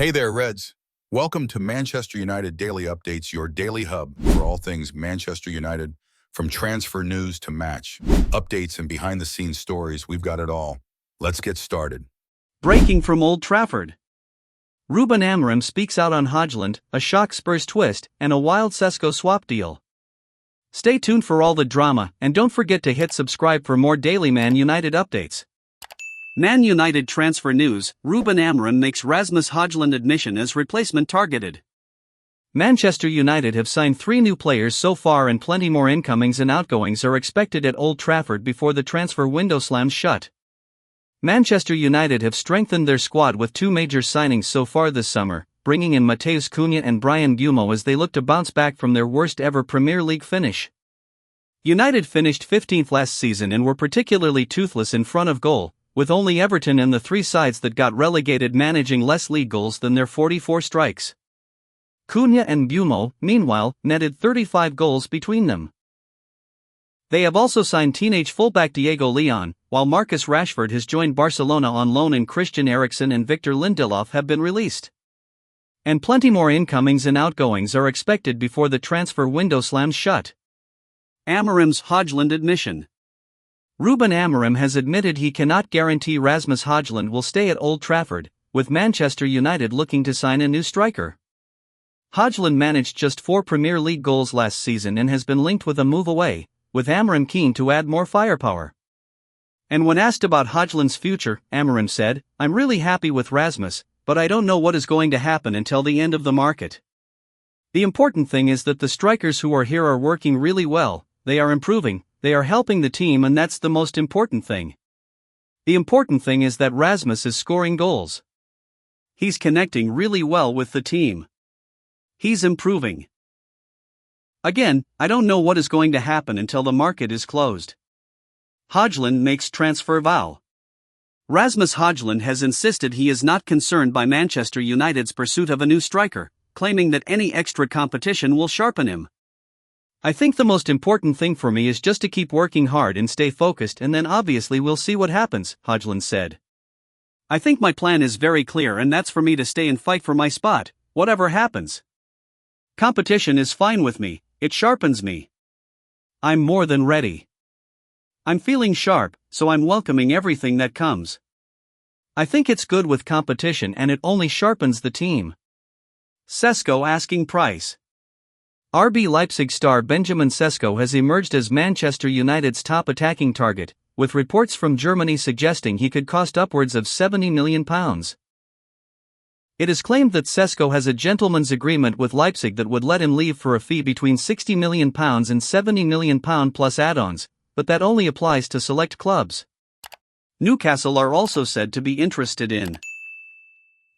Hey there, Reds. Welcome to Manchester United Daily Updates, your daily hub for all things Manchester United. From transfer news to match, updates and behind-the-scenes stories, we've got it all. Let's get started. Breaking from Old Trafford. Ruben Amorim speaks out on Hojlund, a shock Spurs twist, and a wild Sesko swap deal. Stay tuned for all the drama, and don't forget to hit subscribe for more daily Man United updates. Man United transfer news: Ruben Amorim makes Rasmus Hojlund admission as replacement targeted. Manchester United have signed 3 new players so far, and plenty more incomings and outgoings are expected at Old Trafford before the transfer window slams shut. Manchester United have strengthened their squad with 2 major signings so far this summer, bringing in Matheus Cunha and Bryan Mbeumo as they look to bounce back from their worst ever Premier League finish. United finished 15th last season and were particularly toothless in front of goal, with only Everton and the 3 sides that got relegated managing less league goals than their 44 strikes. Cunha and Mbeumo, meanwhile, netted 35 goals between them. They have also signed teenage fullback Diego Leon, while Marcus Rashford has joined Barcelona on loan and Christian Eriksen and Victor Lindelof have been released. And plenty more incomings and outgoings are expected before the transfer window slams shut. Amorim's Hojlund admission. Ruben Amorim has admitted he cannot guarantee Rasmus Hojlund will stay at Old Trafford, with Manchester United looking to sign a new striker. Hojlund managed just 4 Premier League goals last season and has been linked with a move away, with Amorim keen to add more firepower. And when asked about Hojlund's future, Amorim said, "I'm really happy with Rasmus, but I don't know what is going to happen until the end of the market. The important thing is that the strikers who are here are working really well, they are improving, they are helping the team, and that's the most important thing. The important thing is that Rasmus is scoring goals. He's connecting really well with the team. He's improving. Again, I don't know what is going to happen until the market is closed." Hojlund makes transfer vow. Rasmus Hojlund has insisted he is not concerned by Manchester United's pursuit of a new striker, claiming that any extra competition will sharpen him. "I think the most important thing for me is just to keep working hard and stay focused, and then obviously we'll see what happens," Hojlund said. "I think my plan is very clear, and that's for me to stay and fight for my spot, whatever happens. Competition is fine with me, it sharpens me. I'm more than ready. I'm feeling sharp, so I'm welcoming everything that comes. I think it's good with competition and it only sharpens the team." Sesko asking price. RB Leipzig star Benjamin Sesko has emerged as Manchester United's top attacking target, with reports from Germany suggesting he could cost upwards of £70 million. It is claimed that Sesko has a gentleman's agreement with Leipzig that would let him leave for a fee between £60 million and £70 million plus add-ons, but that only applies to select clubs. Newcastle are also said to be interested in.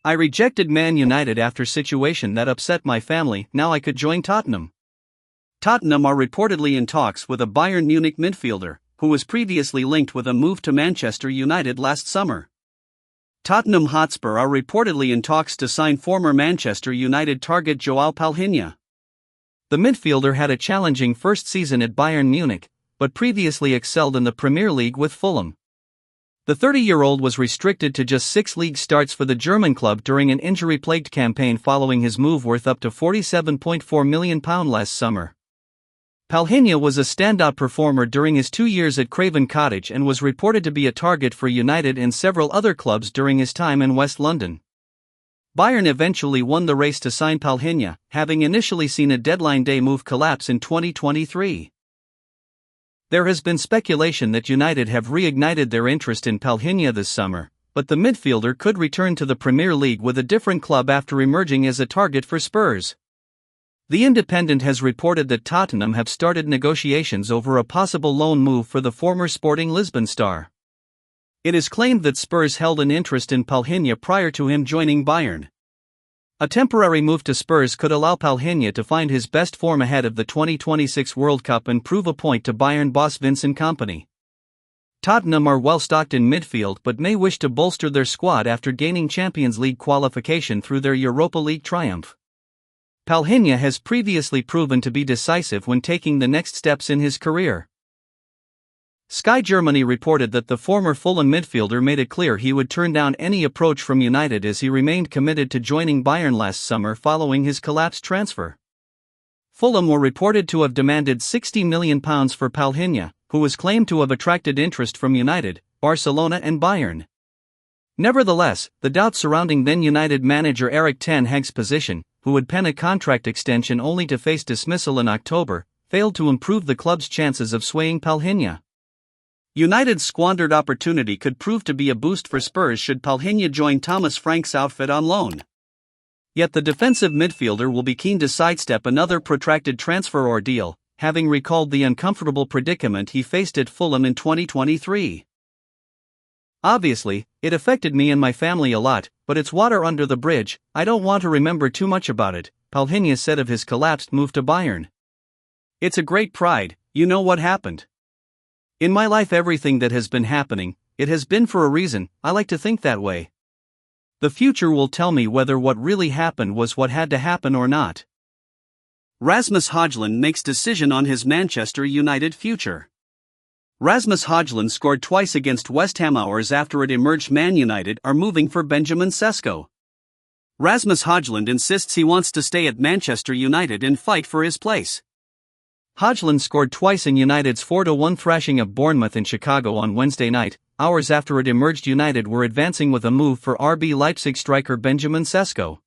"I rejected Man United after situation that upset my family, now I could join Tottenham." Tottenham are reportedly in talks with a Bayern Munich midfielder, who was previously linked with a move to Manchester United last summer. Tottenham Hotspur are reportedly in talks to sign former Manchester United target João Palhinha. The midfielder had a challenging first season at Bayern Munich, but previously excelled in the Premier League with Fulham. The 30-year-old was restricted to just 6 league starts for the German club during an injury-plagued campaign following his move worth up to £47.4 million last summer. Palhinha was a standout performer during his 2 years at Craven Cottage and was reported to be a target for United and several other clubs during his time in West London. Bayern eventually won the race to sign Palhinha, having initially seen a deadline day move collapse in 2023. There has been speculation that United have reignited their interest in Palhinha this summer, but the midfielder could return to the Premier League with a different club after emerging as a target for Spurs. The Independent has reported that Tottenham have started negotiations over a possible loan move for the former Sporting Lisbon star. It is claimed that Spurs held an interest in Palhinha prior to him joining Bayern. A temporary move to Spurs could allow Palhinha to find his best form ahead of the 2026 World Cup and prove a point to Bayern boss Vincent Kompany. Tottenham are well stocked in midfield but may wish to bolster their squad after gaining Champions League qualification through their Europa League triumph. Palhinha has previously proven to be decisive when taking the next steps in his career. Sky Germany reported that the former Fulham midfielder made it clear he would turn down any approach from United as he remained committed to joining Bayern last summer following his collapsed transfer. Fulham were reported to have demanded £60 million for Palhinha, who was claimed to have attracted interest from United, Barcelona and Bayern. Nevertheless, the doubts surrounding then United manager Erik Ten Hag's position, who would pen a contract extension only to face dismissal in October, failed to improve the club's chances of swaying Palhinha. United's squandered opportunity could prove to be a boost for Spurs should Palhinha join Thomas Frank's outfit on loan. Yet the defensive midfielder will be keen to sidestep another protracted transfer ordeal, having recalled the uncomfortable predicament he faced at Fulham in 2023. Obviously, it affected me and my family a lot, but it's water under the bridge. I don't want to remember too much about it, Palhinha said of his collapsed move to Bayern. It's a great pride, you know what happened. In my life, everything that has been happening, it has been for a reason. I like to think that way. The future will tell me whether what really happened was what had to happen or not. Rasmus Hojlund makes decision on his Manchester United future. Rasmus Hojlund scored twice against West Ham hours after it emerged Man United are moving for Benjamin Sesko. Rasmus Hojlund insists he wants to stay at Manchester United and fight for his place. Hojlund scored twice in United's 4-1 thrashing of Bournemouth in Chicago on Wednesday night, hours after it emerged United were advancing with a move for RB Leipzig striker Benjamin Sesko.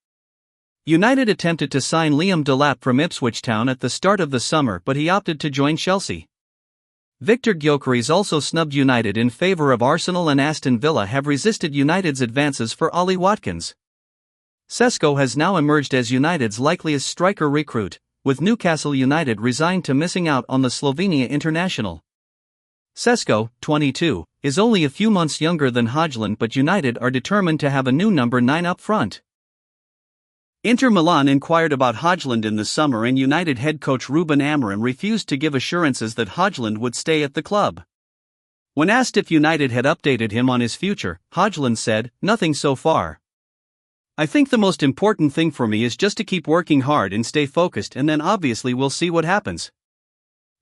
United attempted to sign Liam Delap from Ipswich Town at the start of the summer, but he opted to join Chelsea. Victor Gyökeres also snubbed United in favour of Arsenal, and Aston Villa have resisted United's advances for Ollie Watkins. Sesko has now emerged as United's likeliest striker recruit, with Newcastle United resigned to missing out on the Slovenia international. Sesko, 22, is only a few months younger than Hojlund, but United are determined to have a new number 9 up front. Inter Milan inquired about Hojlund in the summer, and United head coach Ruben Amorim refused to give assurances that Hojlund would stay at the club. When asked if United had updated him on his future, Hojlund said, "Nothing so far. I think the most important thing for me is just to keep working hard and stay focused, and then obviously we'll see what happens.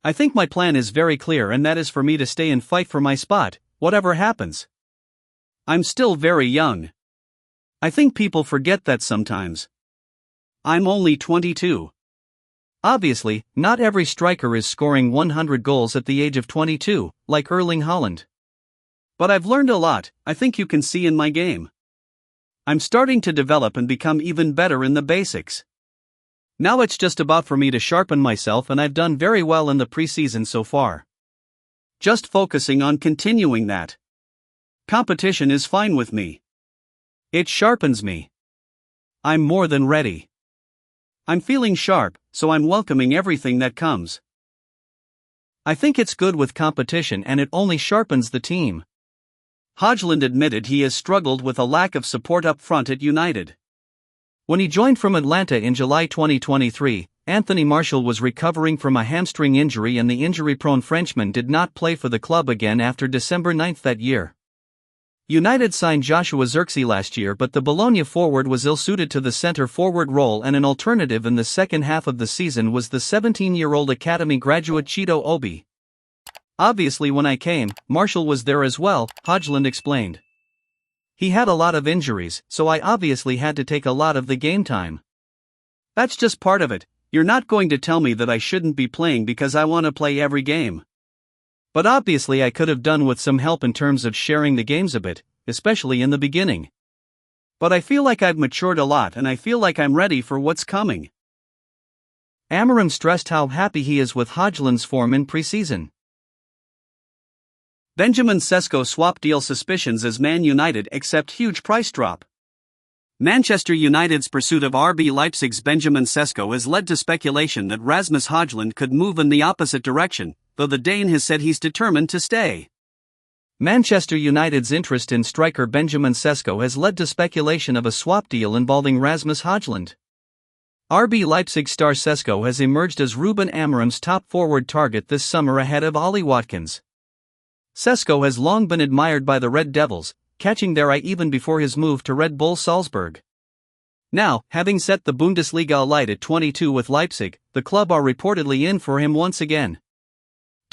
I think my plan is very clear, and that is for me to stay and fight for my spot, whatever happens. I'm still very young. I think people forget that sometimes. I'm only 22. Obviously, not every striker is scoring 100 goals at the age of 22, like Erling Haaland. But I've learned a lot, I think you can see in my game. I'm starting to develop and become even better in the basics. Now it's just about for me to sharpen myself, and I've done very well in the preseason so far. Just focusing on continuing that. Competition is fine with me. It sharpens me. I'm more than ready. I'm feeling sharp, so I'm welcoming everything that comes. I think it's good with competition, and it only sharpens the team." Hojlund admitted he has struggled with a lack of support up front at United. When he joined from Atlanta in July 2023, Anthony Martial was recovering from a hamstring injury, and the injury-prone Frenchman did not play for the club again after December 9 that year. United signed Joshua Zirkzee last year, but the Bologna forward was ill-suited to the centre-forward role, and an alternative in the second half of the season was the 17-year-old academy graduate Chido Obi. "Obviously when I came, Martial was there as well," Hojlund explained. "He had a lot of injuries, so I obviously had to take a lot of the game time. That's just part of it. You're not going to tell me that I shouldn't be playing because I want to play every game. But obviously I could have done with some help in terms of sharing the games a bit, especially in the beginning. But I feel like I've matured a lot, and I feel like I'm ready for what's coming." Amorim stressed how happy he is with Hojlund's form in preseason. Benjamin Sesko swap deal suspicions as Man United accept huge price drop. Manchester United's pursuit of RB Leipzig's Benjamin Sesko has led to speculation that Rasmus Hojlund could move in the opposite direction, though the Dane has said he's determined to stay. Manchester United's interest in striker Benjamin Sesko has led to speculation of a swap deal involving Rasmus Hojlund. RB Leipzig star Sesko has emerged as Ruben Amorim's top forward target this summer ahead of Ollie Watkins. Sesko has long been admired by the Red Devils, catching their eye even before his move to Red Bull Salzburg. Now, having set the Bundesliga alight at 22 with Leipzig, the club are reportedly in for him once again.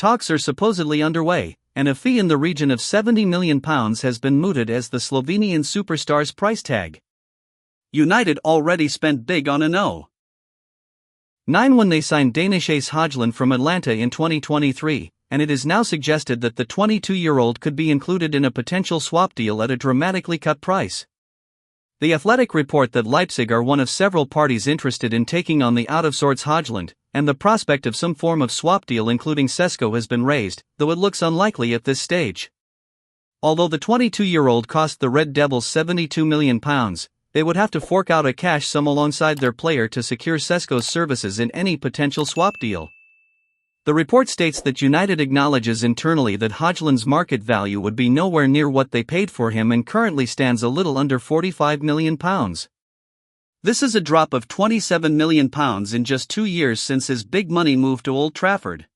Talks are supposedly underway, and a fee in the region of £70 million has been mooted as the Slovenian superstar's price tag. United already spent big on an 0.9 when they signed Danish ace Hojlund from Atlanta in 2023, and it is now suggested that the 22-year-old could be included in a potential swap deal at a dramatically cut price. The Athletic report that Leipzig are one of several parties interested in taking on the out-of-sorts Hojlund, and the prospect of some form of swap deal including Sesko has been raised, though it looks unlikely at this stage. Although the 22-year-old cost the Red Devils £72 million, they would have to fork out a cash sum alongside their player to secure Sesko's services in any potential swap deal. The report states that United acknowledges internally that Hojlund's market value would be nowhere near what they paid for him and currently stands a little under £45 million. This is a drop of £27 million in just 2 years since his big money move to Old Trafford.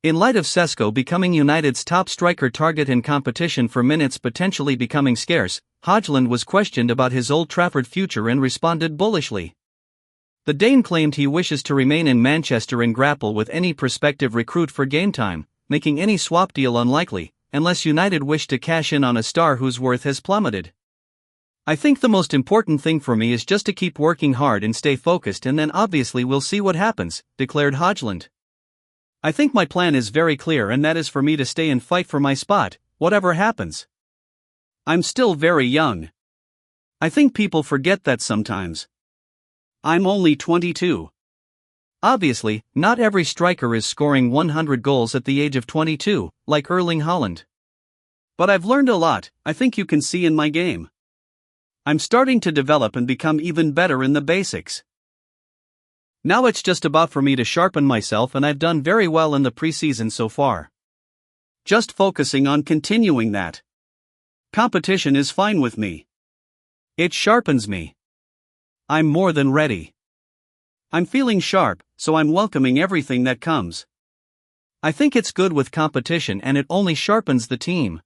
In light of Sesko becoming United's top striker target and competition for minutes potentially becoming scarce, Hojlund was questioned about his Old Trafford future and responded bullishly. The Dane claimed he wishes to remain in Manchester and grapple with any prospective recruit for game time, making any swap deal unlikely, unless United wish to cash in on a star whose worth has plummeted. "I think the most important thing for me is just to keep working hard and stay focused, and then obviously we'll see what happens," declared Hojlund. "I think my plan is very clear, and that is for me to stay and fight for my spot, whatever happens. I'm still very young. I think people forget that sometimes. I'm only 22. Obviously, not every striker is scoring 100 goals at the age of 22, like Erling Haaland. But I've learned a lot, I think you can see in my game. I'm starting to develop and become even better in the basics. Now it's just about for me to sharpen myself, and I've done very well in the preseason so far. Just focusing on continuing that. Competition is fine with me. It sharpens me. I'm more than ready. I'm feeling sharp, so I'm welcoming everything that comes. I think it's good with competition and it only sharpens the team."